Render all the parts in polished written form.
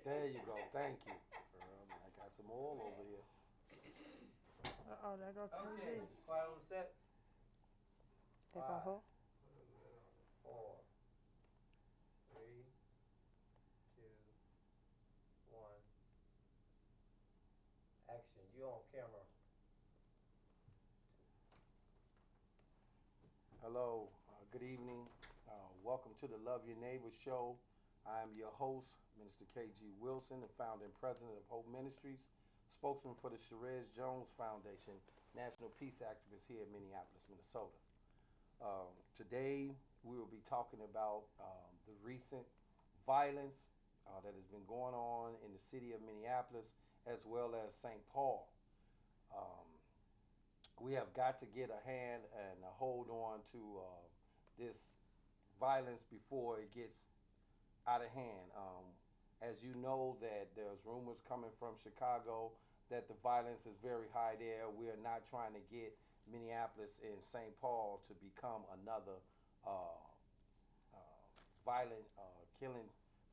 There you go. Thank you. I got some oil over here. Oh, there go Okay, KG. quiet on set. There go Five, who? 4, 3, 2, 1. Action. You on camera. Hello. Good evening. Welcome to the Love Your Neighbor show. I am your host, Minister KG Wilson, the founder and president of Hope Ministries, spokesman for the Sherez Jones Foundation, national peace activist here in Minneapolis, Minnesota. Today, we will be talking about the recent violence that has been going on in the city of Minneapolis as well as St. Paul. Um, we have got to get a hand and a hold on to this violence before it gets out of hand. As you know, that there's rumors coming from Chicago that the violence is very high there. We are not trying to get Minneapolis and St. Paul to become another uh, violent killing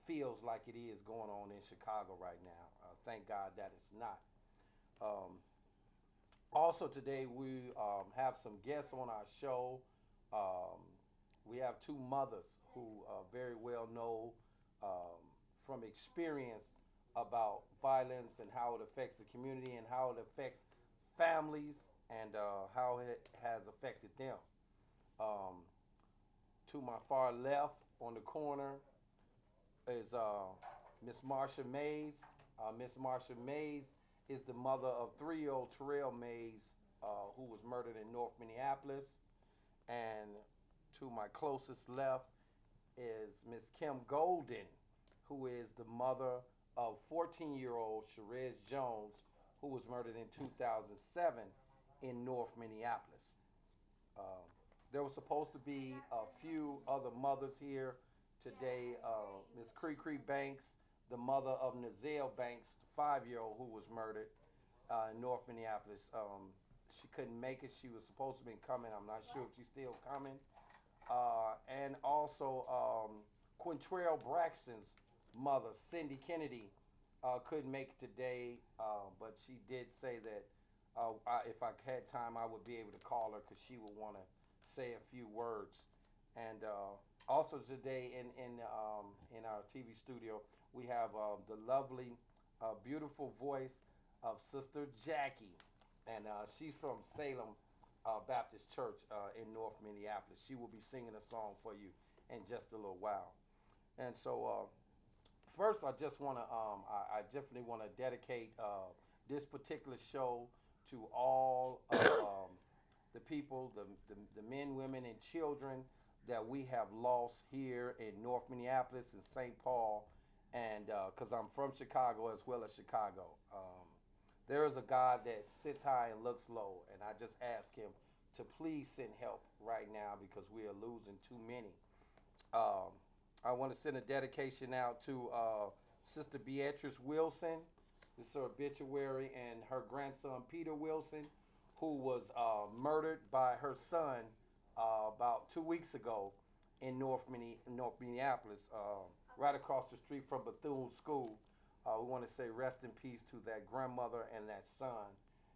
feels like it is going on in Chicago right now. Thank God that it's not. Um, Also today we have some guests on our show. Um, we have two mothers who very well know um, from experience about violence and how it affects the community and how it affects families and how it has affected them. Um, to my far left on the corner is Miss Marsha Mays. Miss Marsha Mays is the mother of 3-year-old Terrell Mays, who was murdered in North Minneapolis. And to my closest left is Miss Kim Golden, who is the mother of 14-year-old Sherez Jones, who was murdered in 2007 in North Minneapolis. Uh, there was supposed to be a few other mothers here today. Miss Cree Banks, the mother of Nazale Banks, the 5-year-old who was murdered in North Minneapolis. She couldn't make it. She was supposed to have been coming. I'm not sure if she's still coming. And also Quintrell Braxton's mother, Cindy Kennedy, couldn't make it today, but she did say that if I had time, I would be able to call her because she would want to say a few words. And also today in our TV studio, we have the lovely, beautiful voice of Sister Jackie, and she's from Salem Baptist Church in North Minneapolis. She will be singing a song for you in just a little while. And so, first, I just want to, I definitely want to dedicate this particular show to all of the people, the men, women, and children that we have lost here in North Minneapolis and St. Paul, and because I'm from Chicago as well as Chicago. There is a God that sits high and looks low, and I just ask Him to please send help right now because we are losing too many. Um, I want to send a dedication out to Sister Beatrice Wilson. This is her obituary, and her grandson Peter Wilson, who was murdered by her son about 2 weeks ago in North Minneapolis, right across the street from Bethune School. We want to say rest in peace to that grandmother and that son,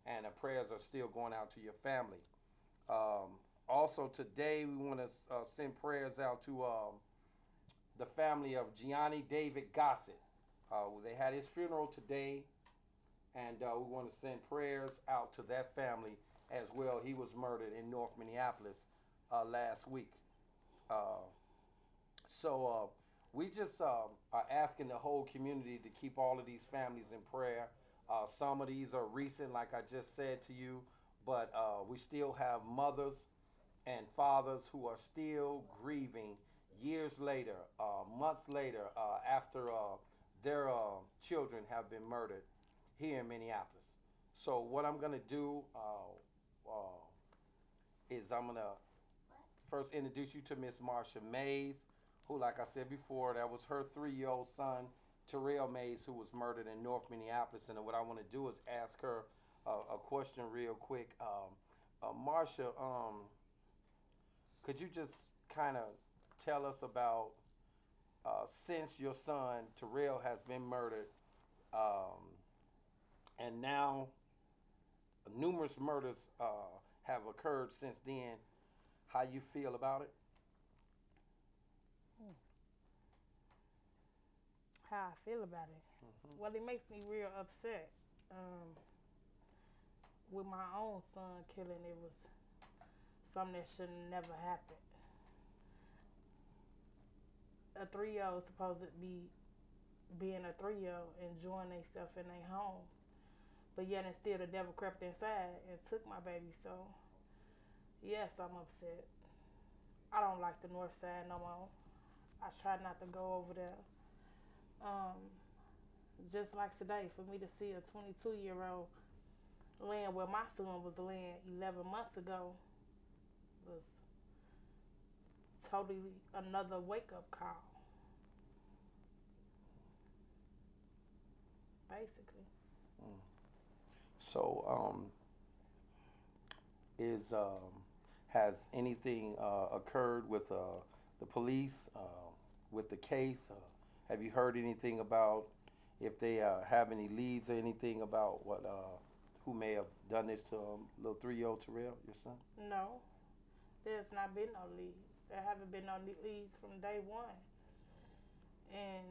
and prayers are still going out to your family. Um, Also today, we want to send prayers out to the family of Gianni David Gossett. They had his funeral today, and we want to send prayers out to that family as well. He was murdered in North Minneapolis last week. Uh, so we just are asking the whole community to keep all of these families in prayer. Some of these are recent, like I just said to you, but we still have mothers and fathers who are still grieving years later, months later, after their children have been murdered here in Minneapolis. So what I'm gonna do is I'm gonna first introduce you to Miss Marsha Mays, who, like I said before, that was her 3-year-old son, Terrell Mays, who was murdered in North Minneapolis. And what I want to do is ask her a question real quick. Marsha, could you just kind of tell us about since your son Terrell has been murdered, and now numerous murders have occurred since then. How you feel about it? How I feel about it? Mm-hmm. Well, it makes me real upset. Um, with my own son killing, it was something that should never happen. A 3-year-old supposed to be being a 3-year-old, enjoying themselves in their home, but yet and still the devil crept inside and took my baby. So yes, I'm upset. I don't like the north side no more. I try not to go over there. Um, just like today, for me to see a 22-year-old land where my son was laying 11 months ago was totally another wake up call, basically. Mm. So, is has anything occurred with the police with the case? Have you heard anything about if they have any leads or anything about what who may have done this to little 3-year-old Terrell, your son? No, there's not been no leads. There haven't been no leads from day one. And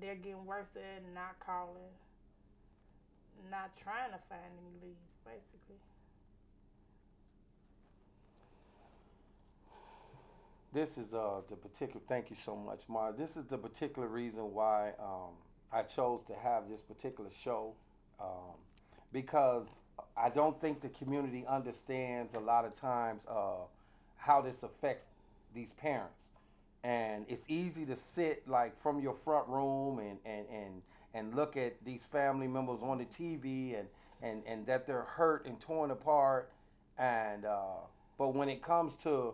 they're getting worse at not calling, not trying to find any leads, basically. This is the particular. Thank you so much, Mar. This is the particular reason why I chose to have this particular show, um, because I don't think the community understands a lot of times how this affects these parents, and it's easy to sit like from your front room and look at these family members on the TV and that they're hurt and torn apart, and but when it comes to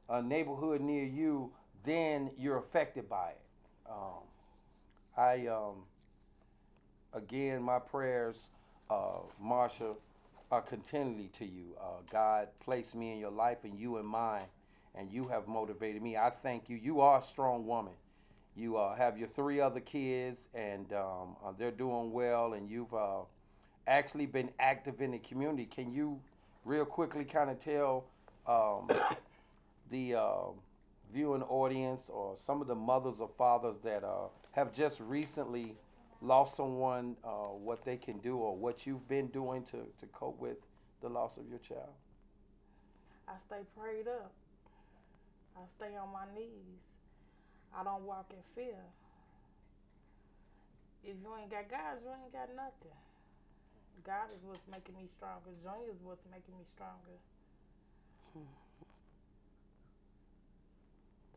a neighborhood near you, then you're affected by it. I Again, my prayers, Marsha, are continually to you. God placed me in your life and you in mine, and you have motivated me. I thank you. You are a strong woman. You have your 3 other kids, and they're doing well, and you've actually been active in the community. Can you, real quickly, kind of tell the viewing audience or some of the mothers or fathers that have just recently lost someone, what they can do or what you've been doing to cope with the loss of your child? I stay prayed up. I stay on my knees. I don't walk in fear. If you ain't got God, you ain't got nothing. God is what's making me stronger. Junior is what's making me stronger.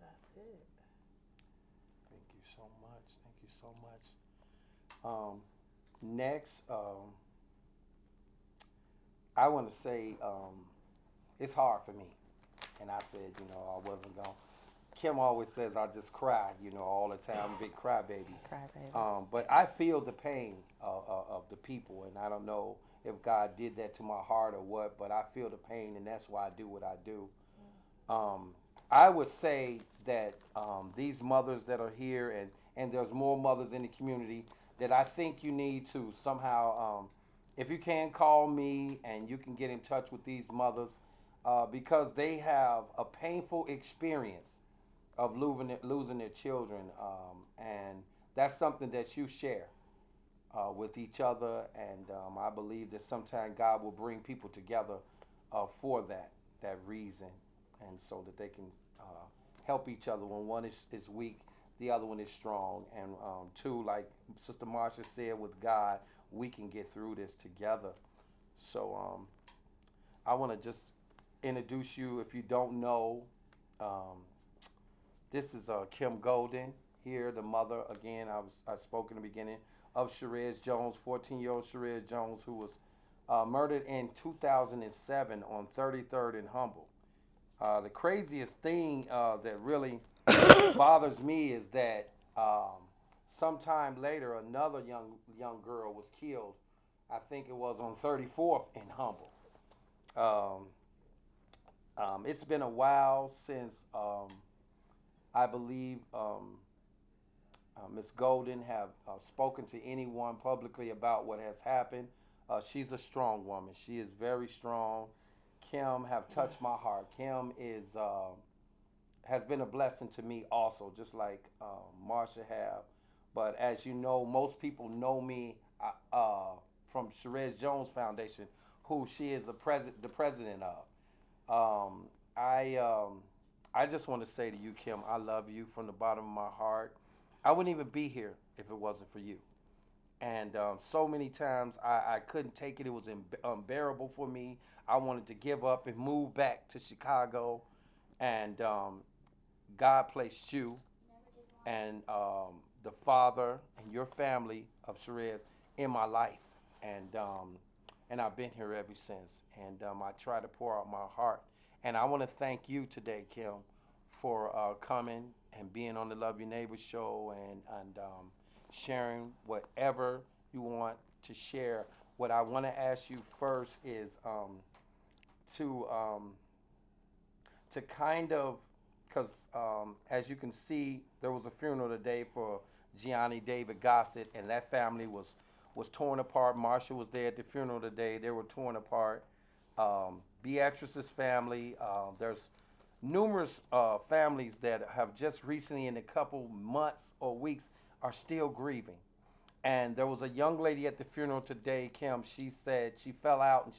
That's it. Thank you so much. Thank you so much. Next, I want to say it's hard for me. And I said, I wasn't going to. Kim always says I just cry, all the time. I'm a big crybaby. Crybaby. But I feel the pain of the people, and I don't know if God did that to my heart or what, but I feel the pain, and that's why I do what I do. I would say that these mothers that are here, and there's more mothers in the community, that I think you need to somehow, if you can, call me and you can get in touch with these mothers because they have a painful experience of losing their children, and that's something that you share with each other, and I believe that sometime God will bring people together for that reason, and so that they can help each other. When one is weak, the other one is strong, and two, like Sister Marsha said, with God, we can get through this together. So I want to just introduce you, if you don't know. This is Kim Golden here, the mother. Again, I spoke in the beginning of Sherez Jones, 14-year-old Sherez Jones, who was murdered in 2007 on 33rd and Humble. The craziest thing that really bothers me is that sometime later, another young girl was killed. I think it was on 34th and Humble. It's been a while since I believe Ms. Golden have spoken to anyone publicly about what has happened. She's a strong woman. She is very strong. Kim have touched my heart. Kim is has been a blessing to me also, just like Marsha have. But as you know, most people know me from Sherez Jones Foundation, who she is the president of. I just want to say to you, Kim, I love you from the bottom of my heart. I wouldn't even be here if it wasn't for you. And so many times I couldn't take it. It was unbearable for me. I wanted to give up and move back to Chicago. And God placed you and the father and your family of Sherez in my life. And I've been here ever since. And I try to pour out my heart. And I want to thank you today, Kim, for coming and being on the Love Your Neighbor show and sharing whatever you want to share. What I want to ask you first is to kind of, because as you can see, there was a funeral today for Gianni David Gossett, and that family was torn apart. Marsha was there at the funeral today. They were torn apart. Beatrice's family, there's numerous families that have just recently, in a couple months or weeks, are still grieving. And there was a young lady at the funeral today, Kim. She said she fell out, and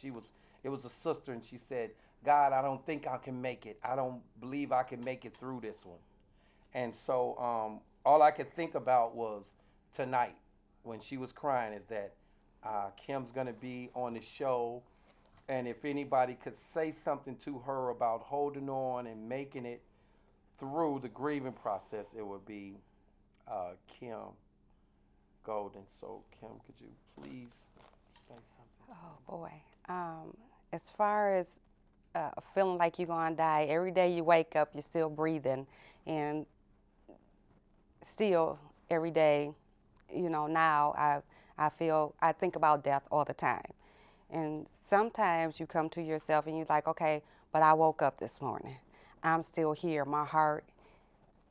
it was a sister, and she said, God, I don't think I can make it. I don't believe I can make it through this one. And so all I could think about was tonight when she was crying is that Kim's going to be on the show. And if anybody could say something to her about holding on and making it through the grieving process, it would be Kim Golden. So, Kim, could you please say something? Oh, boy. As far as feeling like you're going to die, every day you wake up, you're still breathing. And still, every day, now I think about death all the time. And sometimes you come to yourself and you're like, okay, but I woke up this morning. I'm still here. My heart,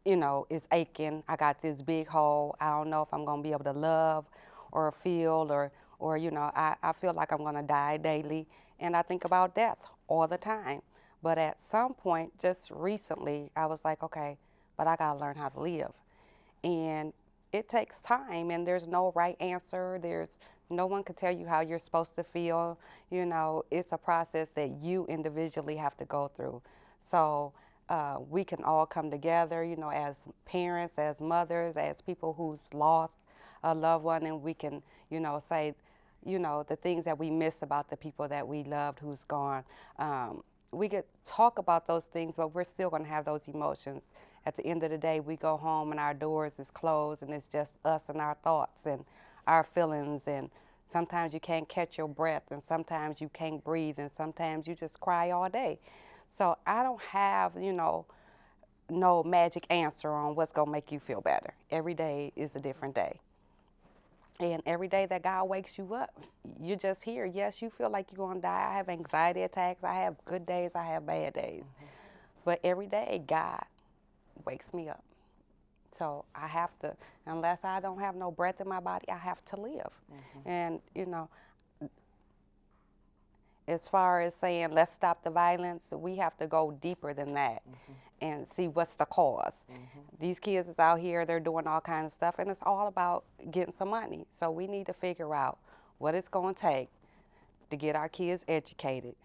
is aching. I got this big hole. I don't know if I'm going to be able to love or feel or I feel like I'm going to die daily. And I think about death all the time. But at some point, just recently, I was like, okay, but I got to learn how to live. And it takes time, and there's no right answer. No one can tell you how you're supposed to feel. It's a process that you individually have to go through. So we can all come together, as parents, as mothers, as people who's lost a loved one, and we can, say, the things that we miss about the people that we loved who's gone. We could talk about those things, but we're still going to have those emotions. At the end of the day, we go home and our doors is closed, and it's just us and our thoughts and our feelings. And sometimes you can't catch your breath, and sometimes you can't breathe, and sometimes you just cry all day. So I don't have, no magic answer on what's going to make you feel better. Every day is a different day. And every day that God wakes you up, you're just here. Yes, you feel like you're going to die. I have anxiety attacks. I have good days. I have bad days. But every day, God wakes me up. So I have to, unless I don't have no breath in my body, I have to live. And, as far as saying, let's stop the violence, we have to go deeper than that and see what's the cause. These kids is out here, they're doing all kinds of stuff, and it's all about getting some money. So we need to figure out what it's going to take to get our kids educated,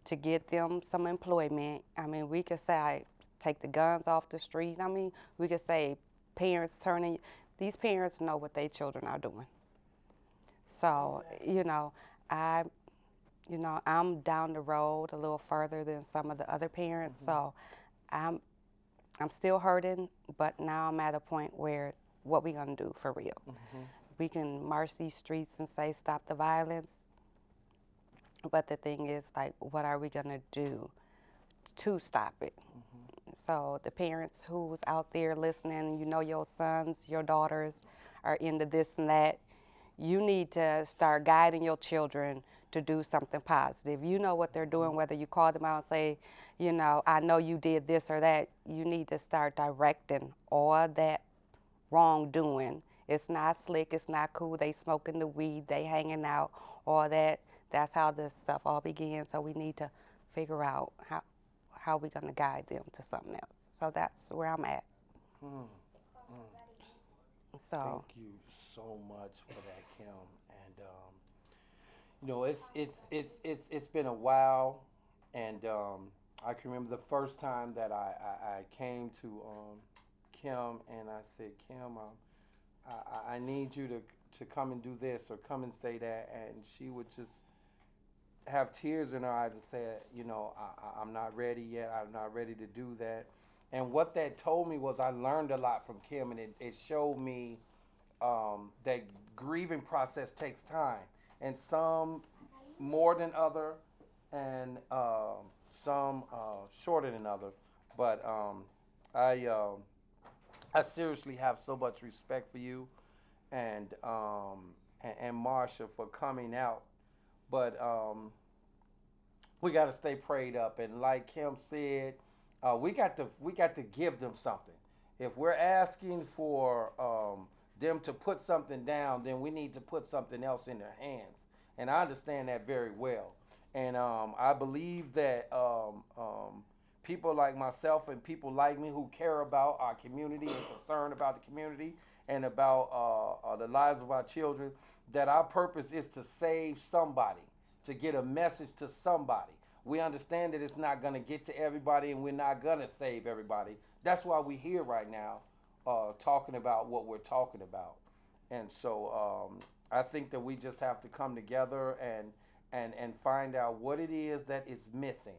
to get them some employment. I mean, we could say, take the guns off the streets. I mean, we could say these parents know what their children are doing. So, I'm down the road a little further than some of the other parents, so I'm still hurting, but now I'm at a point where what we gonna do for real? We can march these streets and say stop the violence, but the thing is, like, what are we gonna do to stop it? So the parents who's out there listening, your sons, your daughters are into this and that, you need to start guiding your children to do something positive. You know what they're doing, whether you call them out and say, you know, I know you did this or that. You need to start directing all that wrongdoing. It's not slick, it's not cool. They smoking the weed, they hanging out, all that. That's how this stuff all began. So we need to figure out how we're gonna guide them to something else. So that's where I'm at. Hmm. So Thank you so much for that, Kim. And you know, it's been a while, and I can remember the first time that I came to Kim and I said, Kim, I need you to come and do this or come and say that, and she would just have tears in her eyes and say, you know, I'm not ready yet. I'm not ready to do that. And what that told me was I learned a lot from Kim, and it showed me that grieving process takes time, and some more than other, and some shorter than other. But I seriously have so much respect for you, and Marsha for coming out. But we got to stay prayed up, and like Kim said, we got to give them something. If we're asking for them to put something down, then we need to put something else in their hands. And I understand that very well. And I believe that people like myself and people like me who care about our community and concerned about the community and about the lives of our children, that our purpose is to save somebody, to get a message to somebody. We understand that it's not going to get to everybody, and we're not going to save everybody. That's why we're here right now, talking about what we're talking about. And so I think that we just have to come together and find out what it is that is missing.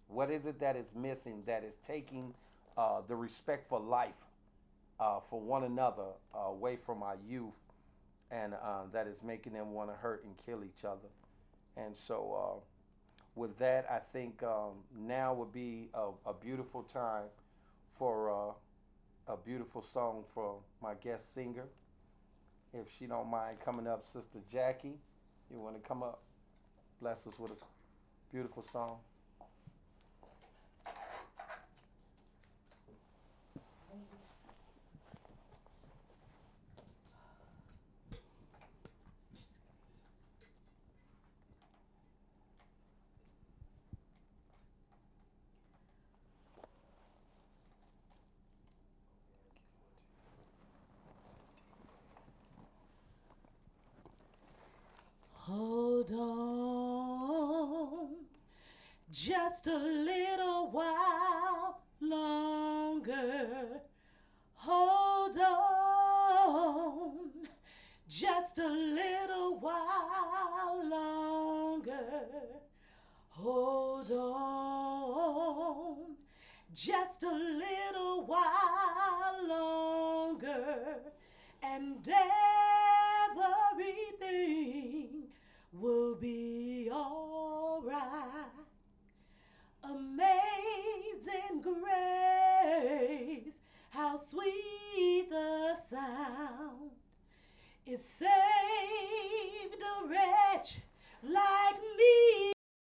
What is it that is missing that is taking the respect for life, for one another, away from our youth, and that is making them want to hurt and kill each other. And so with that, I think now would be a beautiful time for a beautiful song for my guest singer. If she don't mind coming up, Sister Jackie, you want to come up, bless us with a beautiful song? Hold on just a little while longer. Hold on just a little while longer. Hold on just a little while longer, and everything will be alright. Amazing grace, how sweet the sound. It saved